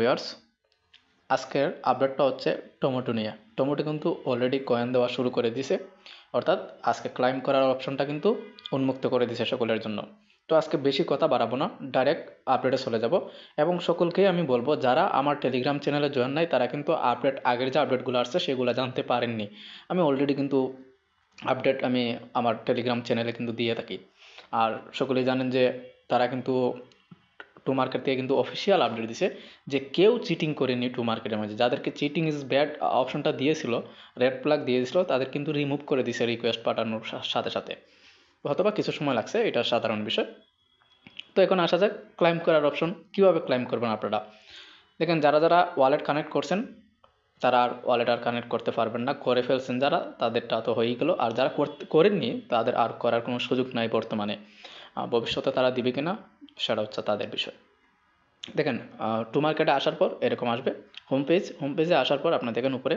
Viewers, আজকের আপডেটটা হচ্ছে টমেটো নিয়ে। টমেটো কিন্তু অলরেডি কয়েন দেওয়া শুরু করে দিছে, অর্থাৎ আজকে ক্লাইম করার অপশনটা কিন্তু উন্মুক্ত করে দিছে সকলের জন্য। তো আজকে বেশি কথা বাড়াবো না, ডাইরেক্ট আপডেটে চলে যাব এবং সকলকেই আমি বলবো যারা আমার টেলিগ্রাম চ্যানেলে জয়েন নাই তারা কিন্তু আগের যে আপডেটগুলো আসছে সেগুলো জানতে পারেননি। আমি অলরেডি কিন্তু আপডেট আমি আমার টেলিগ্রাম চ্যানেলে কিন্তু দিয়ে থাকি। আর সকলেই জানেন যে তারা কিন্তু টু মার্কেট থেকে কিন্তু অফিসিয়াল আপডেট দিছে যে কেউ চিটিং করেনি টু মার্কেটের মাঝে। যাদেরকে চিটিং ইজ ব্যাড অপশনটা দিয়েছিল, রেড ফ্ল্যাগ দিয়েছিল, তাদের কিন্তু রিমুভ করে দিছে রিকোয়েস্ট পাঠানোর সাথে সাথে। হয়তোবা কিছু সময় লাগছে, এটা সাধারণ বিষয়। তো এখন আসা যাক ক্লাইম করার অপশন। কীভাবে ক্লাইম করবেন আপনারা? দেখেন, যারা যারা ওয়ালেট কানেক্ট করছেন তারা আর ওয়ালেট আর কানেক্ট করতে পারবেন না। করে ফেলছেন যারা, তাদেরটা তো হয়েই গেলো। আর যারা করেননি তাদের আর করার কোনো সুযোগ নাই বর্তমানে। ভবিষ্যতে তারা দিবে কিনা সেটা হচ্ছে তাদের বিষয়। দেখেন, টু মার্কেটে আসার পর এরকম আসবে হোম পেজে আসার পর আপনার দেখেন উপরে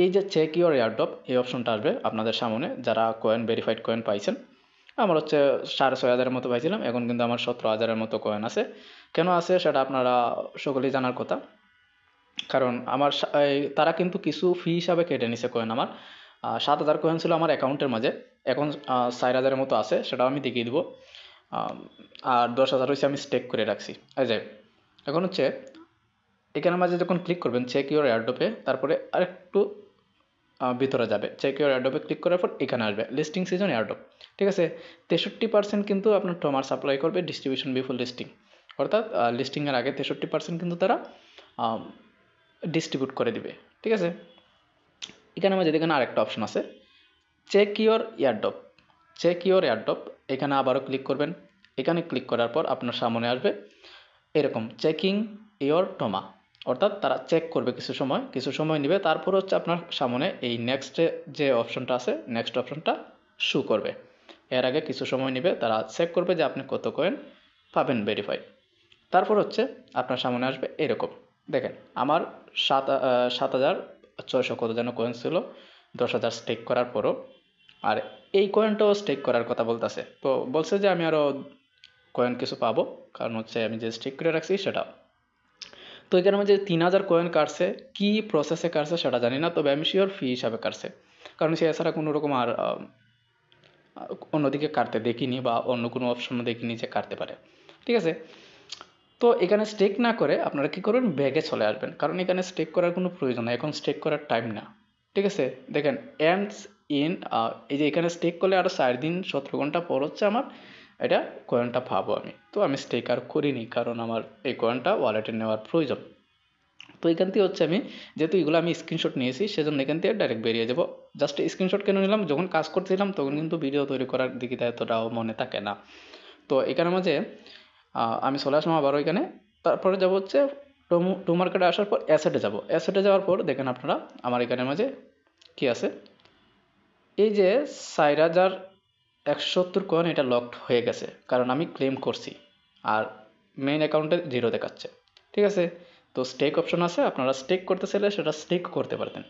এই যে চেক ইউর এয়ারড্রপ এই অপশনটা আসবে আপনাদের সামনে। যারা কয়েন ভেরিফাইড কয়েন পাইছেন, আমার হচ্ছে 6,500 মতো পাইছিলাম, এখন কিন্তু আমার 17,000 মতো কয়েন আছে। কেন আছে সেটা আপনারা সকলেই জানার কথা। কারণ আমার তারা কিন্তু কিছু ফি হিসাবে কেটে নিছে কয়েন। আমার 7,000 কয়েন ছিল আমার অ্যাকাউন্টের মাঝে, এখন 4,000 মতো আছে, সেটাও আমি দেখিয়ে দেবো। আর 10,000 হচ্ছে আমি স্টেক করে রাখছি। এই যে এখন হচ্ছে এখানের মাঝে যখন ক্লিক করবেন চেক ইউর এয়ারড্রপে, তারপরে আরেকটু ভিতরে যাবে, চেক ইউর এয়ারড্রপে ক্লিক করার পর এখানে আসবে লিস্টিং সিজন এয়ারড্রপ। ঠিক আছে, 63% কিন্তু আপনার টোমার সাপ্লাই করবে ডিস্ট্রিবিউশন বিফোর লিস্টিং, অর্থাৎ লিস্টিংয়ের আগে 63% কিন্তু তারা ডিস্ট্রিবিউট করে দিবে। ঠিক আছে, এখানে মাঝে দেখেন আরেকটা অপশন আছে check your airdrop. Check your airdrop এখানে আবারও ক্লিক করবেন। এখানে ক্লিক করার পর আপনার সামনে আসবে এরকম চেকিং ইওর টোমা, অর্থাৎ তারা চেক করবে কিছু সময় নেবে। তারপর হচ্ছে আপনার সামনে এই নেক্সটে যে অপশনটা আছে, নেক্সট অপশনটা শু করবে। এর আগে কিছু সময় নেবে, তারা চেক করবে যে আপনি কত কয়েন পাবেন ভেরিফাই। তারপর হচ্ছে আপনার সামনে আসবে এরকম। দেখেন, আমার 7,600 কত যেন কয়েন ছিল 10,000 স্টেক করার পরও। আর এই কয়েনটাও স্টেক করার কথা বলতেছে, তো বলছে যে আমি আরও কয়েন কিছু পাবো, কারণ হচ্ছে আমি যে স্টেক করে রাখছি সেটা। তো এখানে যে 3,000 কয়েন কাটছে, কী প্রসেসে কাটছে সেটা জানি না, তবে আমি শিওর ফি হিসাবে কাটছে, কারণ সে এছাড়া কোনো রকম আর অন্যদিকে কাটতে দেখিনি বা অন্য কোনো অপশনও দেখিনি যে কাটতে পারে। ঠিক আছে, তো এখানে স্টেক না করে আপনারা কী করবেন, ব্যাগে চলে আসবেন, কারণ এখানে স্টেক করার কোনো প্রয়োজন নেই, এখন স্টেক করার টাইম না। ঠিক আছে, দেখেন এন্ডস ইন, এই যে এখানে স্টেক করলে আরও 4 দিন 17 ঘন্টা পর হচ্ছে আমার এটা কয়েনটা পাবো আমি। তো আমি স্টেক আর করিনি, কারণ আমার এই কয়েনটা ওয়ালেটে নেওয়ার প্রয়োজন। তো এখান থেকে হচ্ছে আমি, যেহেতু এগুলো আমি স্ক্রিনশট নিয়েছি সেজন্য এখান থেকে ডাইরেক্ট বেরিয়ে যাবো। জাস্ট স্ক্রিনশট কেন নিলাম, যখন কাজ করছিলাম তখন কিন্তু ভিডিও তৈরি করার দিকে এতটাও মনে থাকে না। তো এখানে মাঝে আমি চলে আসলাম আবারও এখানে। তারপরে যাব হচ্ছে টু মার্কেটে আসার পর অ্যাসেটে যাব। অ্যাসেটে যাওয়ার পর দেখেন আপনারা আমার এখানের মাঝে কি আছে, এই যে 4,170 কয়েন এটা লকড হয়ে গেছে, কারণ আমি ক্লেম করছি আর মেইন অ্যাকাউন্টে 0 দেখাচ্ছে। ঠিক আছে, তো স্টেক অপশন আছে, আপনারা স্টেক করতে চাইলে সেটা স্টেক করতে পারতেন।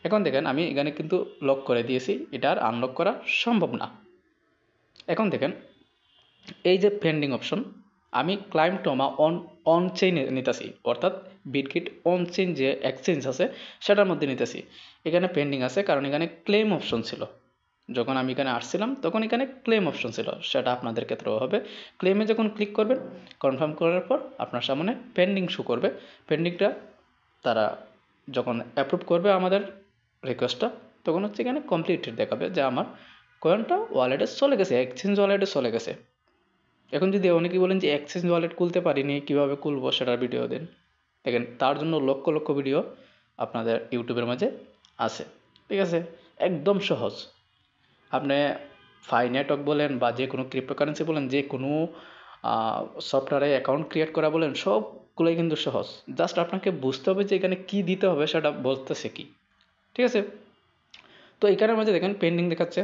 এখন দেখেন আমি এখানে কিন্তু লক করে দিয়েছি, এটা আর আনলক করা সম্ভব না। এখন দেখেন এই যে পেন্ডিং অপশন, আমি ক্লাইম টোমা অন চেইন নিতেছি, অর্থাৎ বিটকিট অন চেইন যে এক্সচেঞ্জ আছে সেটার মধ্যে নিতেছি। এখানে পেন্ডিং আছে কারণ এখানে ক্লেম অপশন ছিল। যখন আমি এখানে আসছিলাম তখন এখানে ক্লেম অপশন ছিল, সেটা আপনাদের ক্ষেত্রেও হবে। ক্লেমে যখন ক্লিক করবেন, কনফার্ম করার পর আপনার সামনে পেন্ডিং শো করবে। পেন্ডিংটা তারা যখন অ্যাপ্রুভ করবে আমাদের রিকোয়েস্টটা, তখন হচ্ছে এখানে কমপ্লিটেড দেখাবে যে আমার কয়েনটা ওয়ালেটে চলে গেছে, এক্সচেঞ্জ ওয়ালেটে চলে গেছে। এখন যদি অনেকেই বলেন যে এক্সচেঞ্জ ওয়ালেট খুলতে পারিনি, কীভাবে খুলবো সেটার ভিডিও দেন, দেখেন তার জন্য লক্ষ লক্ষ ভিডিও আপনাদের ইউটিউবের মাঝে আছে। ঠিক আছে, একদম সহজ। আপনি ফাই নেটওয়ার্ক বলেন বা যে কোনো ক্রিপ্টোকারেন্সি বলেন, যে কোনো সফটওয়্যারে অ্যাকাউন্ট ক্রিয়েট করা বলেন, সবগুলোই কিন্তু সহজ। জাস্ট আপনাকে বুঝতে হবে যে এখানে কী দিতে হবে সেটা বলতেছে কি। ঠিক আছে, তো এখানের মাঝে দেখেন পেন্ডিং দেখাচ্ছে।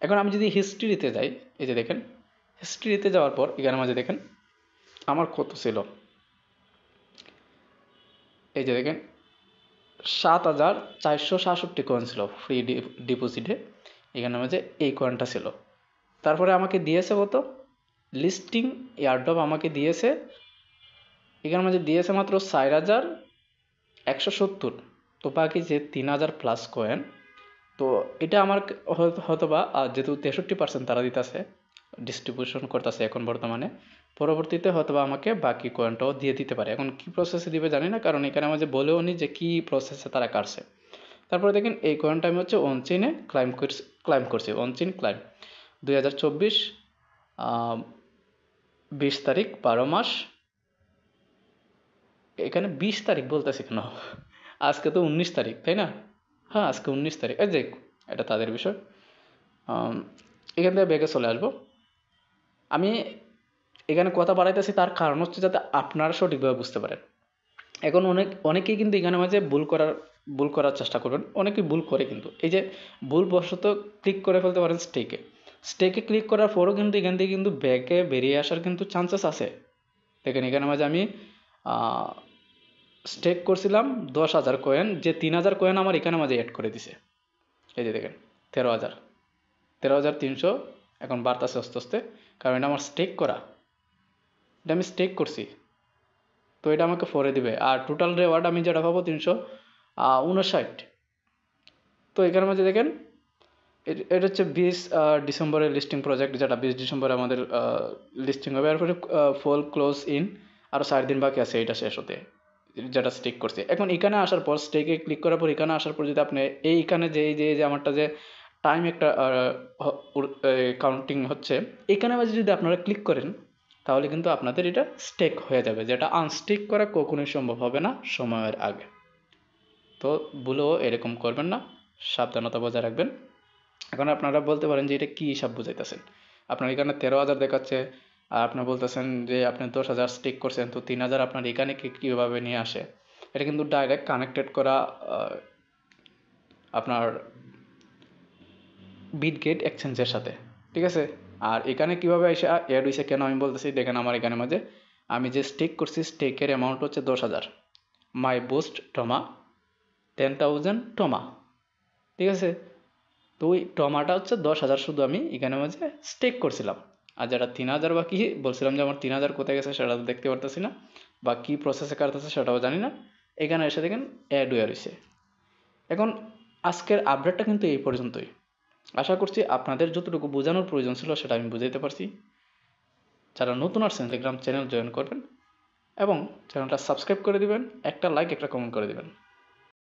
এখন আমি যদি হিস্ট্রিতে যাই, এই যে দেখেন হিস্ট্রিতে যাওয়ার পর এখানের মাঝে দেখেন আমার কত ছিল, এই যে দেখেন 7,467 কয়েন ছিল ফ্রি ডিপোজিটে। এখানের মাঝে এই কয়েনটা ছিল। তারপরে আমাকে দিয়েছে কত, লিস্টিং এয়ারড্রপ আমাকে দিয়েছে এখানের মাঝে দিয়েছে মাত্র 4,170। তো বাকি যে 3,000 প্লাস কয়েন, তো এটা আমার হয়তো বা যেহেতু 63% তারা দিতেছে, ডিস্ট্রিবিউশন করতেছে এখন বর্তমানে, পরবর্তীতে হয়তো বা আমাকে বাকি কয়েনটাও দিয়ে দিতে পারে। এখন কি প্রসেসে দিবে জানি না, কারণ এখানে আমাদের বলেও নি যে কি প্রসেসে তারা কাটছে। তারপরে দেখেন এই কয়েনটা আমি হচ্ছে অনচেইনে ক্লাইম করছি, অনচেইন ক্লাইম 2024 20 তারিখ 12 মাস। এখানে 20 তারিখ বলতেছে কেন? আজকে তো 19 তারিখ, তাই না? হ্যাঁ, আজকে 19 তারিখ। এই যে এটা তাদের বিষয়। আম, এখান থেকে ব্যাগে চলে আসবো। আমি এখানে কথা বাড়াইতেছি, তার কারণ হচ্ছে যাতে আপনারা সঠিকভাবে বুঝতে পারেন। এখন অনেকেই কিন্তু এখানে মাঝে ভুল করার চেষ্টা করবেন, অনেকেই ভুল করে, কিন্তু এই যে ভুলবশত ক্লিক করে ফেলতে পারেন স্টেকে ক্লিক করার পরও কিন্তু এখান থেকে কিন্তু ব্যাকে বেরিয়ে আসার কিন্তু চান্সেস আছে। দেখেন এখানে মাঝে আমি স্টেক করছিলাম 10,000 কয়েন, যে 3,000 কয়েন আমার এখানে মাঝে অ্যাড করে দিছে। এই যে দেখেন 13,300 এখন বাড়তেছে আস্তে আস্তে, কারণ এটা আমার স্টেক করা, এটা আমি স্টেক করছি। তো এটা আমাকে ফরে দিবে, আর টোটাল রেওয়ার্ড আমি যেটা পাবো 359। তো এখানের মধ্যে দেখেন এটা হচ্ছে 20 ডিসেম্বরের লিস্টিং প্রজেক্ট, যেটা 20 ডিসেম্বরে আমাদের লিস্টিং হবে। এরপরে ফুল ক্লোজ ইন, আরও 4 দিন বাকি আছে এটা শেষ হতে, যেটা স্টেক করছে। এখন এখানে আসার পর স্টেকে ক্লিক করার পর এখানে আসার পর যদি আপনি এইখানে যে আমারটা যে টাইম একটা কাউন্টিং হচ্ছে, এখানে মাঝে যদি আপনারা ক্লিক করেন, তাহলে কিন্তু আপনাদের এটা স্টেক হয়ে যাবে, যেটা আনস্টেক করা কখনোই সম্ভব হবে না সময়ের আগে। তো ভুলেও এরকম করবেন না, সাবধানতা বজায় রাখবেন। এখন আপনারা বলতে পারেন যে এটা কী হিসাব বুঝাইতেছেন, আপনার এখানে 13,000 দেখাচ্ছে, আর আপনার বলতেছেন যে আপনি 10,000 স্টেক করছেন, তো 3,000 আপনার এখানে কীভাবে নিয়ে আসে? এটা কিন্তু ডাইরেক্ট কানেক্টেড করা আপনার বিটগেট এক্সচেঞ্জের সাথে, ঠিক আছে? আর এখানে কীভাবে এসে অ্যাড হয়েছে কেন আমি বলতেছি, দেখেন আমার এখানে মাঝে আমি যে স্টেক করছি, স্টেকের অ্যামাউন্ট হচ্ছে 10,000, মাই বুস্ট টমা 10,000 টমা, ঠিক আছে? তো ওই টমাটা হচ্ছে 10,000 শুধু আমি এখানে মাঝে স্টেক করছিলাম। আর যেটা 3,000 বা কি বলছিলাম যে আমার 3,000 কোথায় গেছে সেটা তো দেখতে পারতেছি না, বা কী প্রসেসে কাটতেছে সেটাও জানি না। এখানে এসে দেখেন অ্যাড হয়ে রয়েছে। এখন আজকের আপডেটটা কিন্তু এই পর্যন্তই। আশা করছি আপনাদের যতটুকু বোঝানোর প্রয়োজন ছিল সেটা আমি বুঝাইতে পারছি। যারা নতুন আসছেন টেলিগ্রাম চ্যানেল জয়েন করবেন এবং চ্যানেলটা সাবস্ক্রাইব করে দিবেন, একটা লাইক একটা কমেন্ট করে দিবেন।